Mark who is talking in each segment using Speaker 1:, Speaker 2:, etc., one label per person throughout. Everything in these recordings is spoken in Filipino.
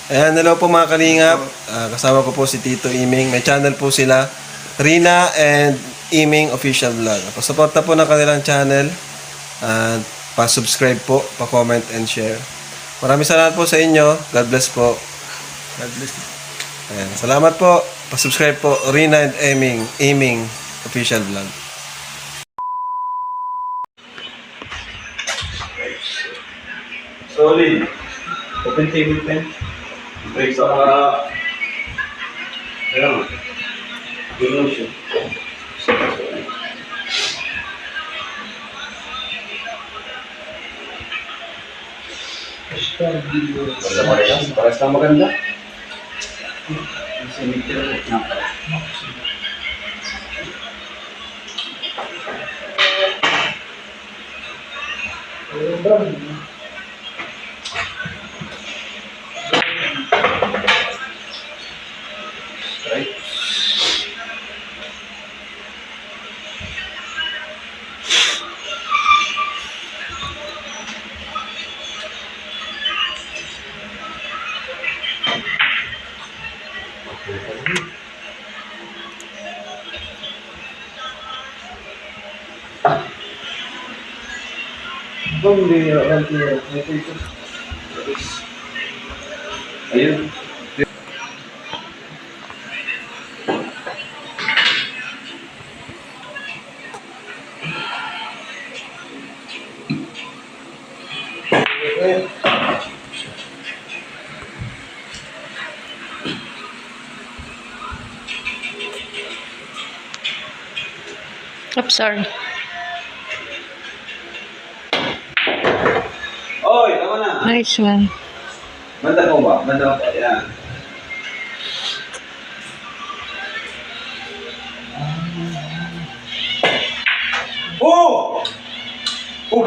Speaker 1: Ayan, hello po mga kalingap. Kasama ko po si Tito Iming. May channel po sila, Rina and Iming Official Vlog. Pasuporta po ng kanilang channel. At pa-subscribe po, pa-comment and share. Maraming salamat po sa inyo. God bless po.
Speaker 2: God bless.
Speaker 1: Ayan, salamat po. Pa-subscribe po, Rina and Iming Official Vlog.
Speaker 2: Solid. Open table pen. Break sa ayan. Gano'n siya. Maganda parehas. Parehas na maganda. Right. Ayun.
Speaker 3: Oops, sorry.
Speaker 2: Oy, tama na.
Speaker 3: Nice one.
Speaker 2: Banda ko ba? Banda ko. Ayan. Oh! Oh!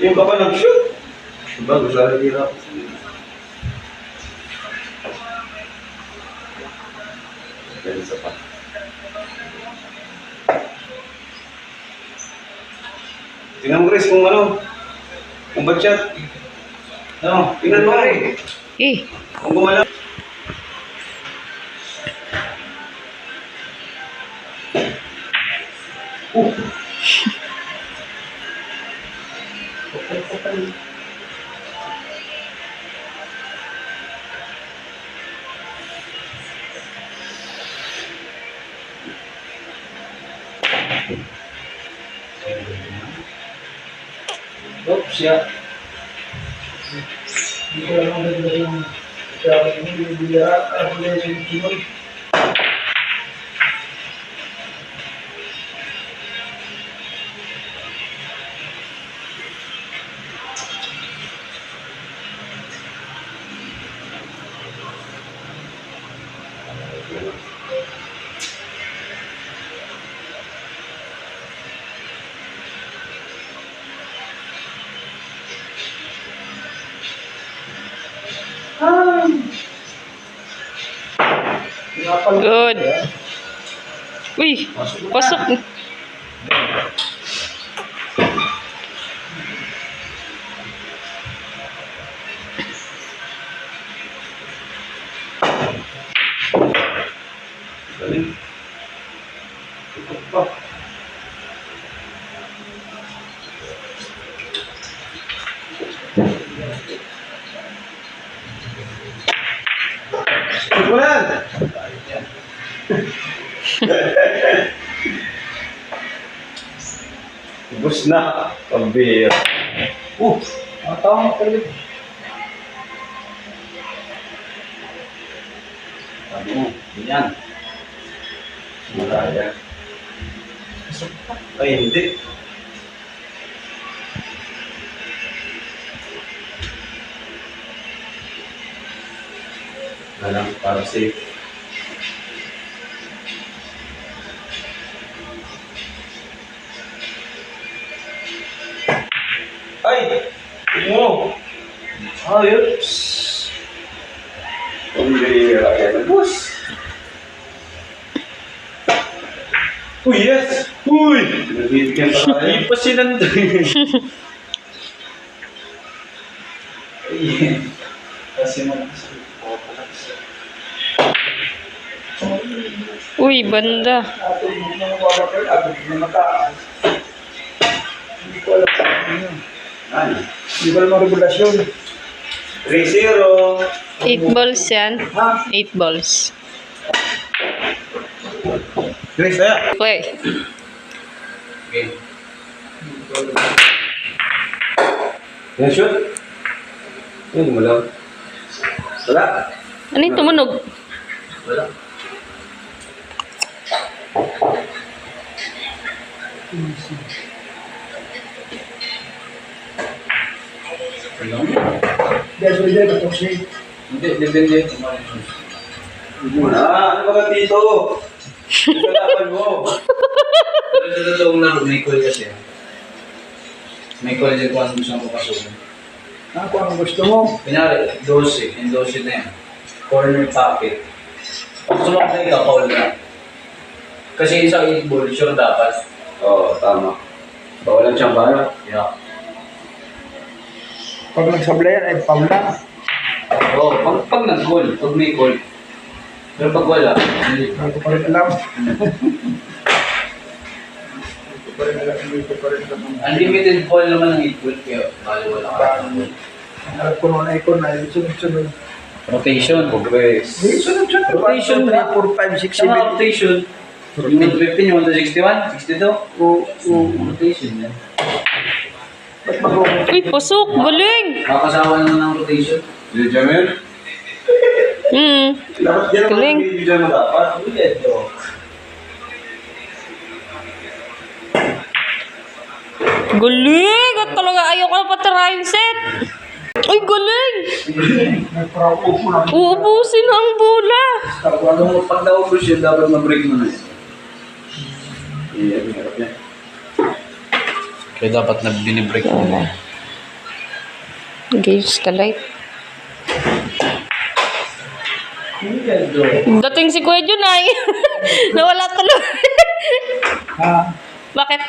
Speaker 2: Yung ka pa nag-shoot? Diba? Gusto na hirap. Ganun sa pa. Tingnan mo, Chris, kung ano. Kung ba't-chat. Ano? Tingnan mo, eh.
Speaker 3: Eh,
Speaker 2: Kung gumalaw. Oops, ya.
Speaker 3: good. Uy, pasok.
Speaker 2: Galing. Tutok pa. Tukulan! Ubus na. Pambira. Matawang ka ulit. Ano? Ganyan. Maraya. Ay, hindi. Alam, para safe. Ay! Mo! Ayos! Pambira yan. Bus! Uy, yes! Uy! Nabibigyan pa tayo. Hindi pa sinanday. Kasi
Speaker 3: Uy, banda.
Speaker 4: Hindi ko alam kung ano yun.
Speaker 2: ano?
Speaker 4: Hindi ko alam ang regulasyon.
Speaker 2: 3-0.
Speaker 3: 8 balls yan.
Speaker 4: Ha?
Speaker 3: 8 balls.
Speaker 2: Grace, tayo.
Speaker 3: Okay.
Speaker 2: Okay. Yan, shoot. Yan, mo lang. Wala.
Speaker 3: Ano yung tumunog?
Speaker 2: Wala.
Speaker 4: Dahil sa dyan, katoksig.
Speaker 2: Hindi, depende. Ano ba ka dito? Ito laban mo. Pero sa totoong laro, may call kasi. May call din kung ano gusto mo papasukin.
Speaker 4: Kung ano gusto mo.
Speaker 2: Kunyari, 12. Yung 12 na yan. Corner pocket. Pag sumakay ka, call na. Kasi isang 8 ball, sure dapat. Oo, tama. Bawal ang tsamba. Yeah.
Speaker 4: Pag nagsablay yan, ay foul na.
Speaker 2: Oo, pag nag-call, pag may call. Pero pag wala, hindi.
Speaker 4: Hindi ko pa rin alam. Hindi ko pa rin alam. Hindi ko pa rin alam.
Speaker 2: Unlimited call naman ng 8 ball, kaya bali wala ka.
Speaker 4: Ang alam ko noon ay ko na, sunod-sunod.
Speaker 2: Rotation, progress.
Speaker 4: Hindi, sunod-sunod.
Speaker 2: Rotation
Speaker 4: 1, 2, 3, 4, 5, 6, 7.
Speaker 2: Sama rotation. Yung 15, yung 61, 62.
Speaker 4: Oo.
Speaker 2: Rotation yan.
Speaker 4: Ba't mag-roll?
Speaker 3: Uy, pasok. Galing.
Speaker 2: Kakasawa naman ng rotation. Hindi, Jamil? Dapat yan ang
Speaker 3: Galing.
Speaker 2: video mo dapat. Ulit, yo.
Speaker 3: Galing. At talaga ayaw ko na patirahin set. Uy, galing.
Speaker 4: Nagparaupo mo na.
Speaker 3: Uubusin ang bola.
Speaker 2: Pag naubos yun, dapat ma-break mo na yun. Iya, hirap yan. Kaya dapat na binibreak mo na.
Speaker 3: Engage the light. Dating si Kuya Jun ay nawala tuloy.
Speaker 4: Ha?
Speaker 3: Bakit?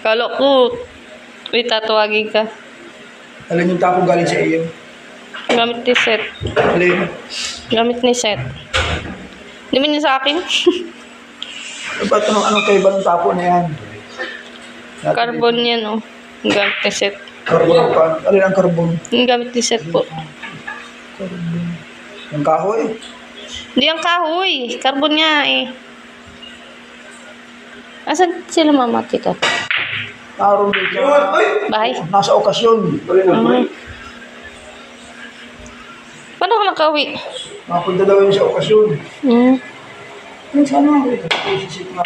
Speaker 3: Kala ko, uy, tatawagin ka.
Speaker 4: Alin yung tapo galing sa iyo?
Speaker 3: Gamit ni Seth.
Speaker 4: Alin?
Speaker 3: Gamit ni Seth. Hindi mo niya sa akin.
Speaker 4: Ba't anong kaiba ng tapo na yan?
Speaker 3: Carbon yan, oh. Ang gamit ni Seth.
Speaker 4: Carbon pa. Alin ang carbon?
Speaker 3: Ang gamit ni Seth po.
Speaker 4: Yung kahoy.
Speaker 3: Hindi ang kahoy. Carbon nga eh. Asan sila mama at tita?
Speaker 4: Araw dito.
Speaker 3: Bahay?
Speaker 4: Nasa okasyon.
Speaker 3: Paano ka nakawi?
Speaker 4: Nakapunta daw yun sa okasyon.
Speaker 3: Hmm.
Speaker 4: Minsan ano? Isisip nga.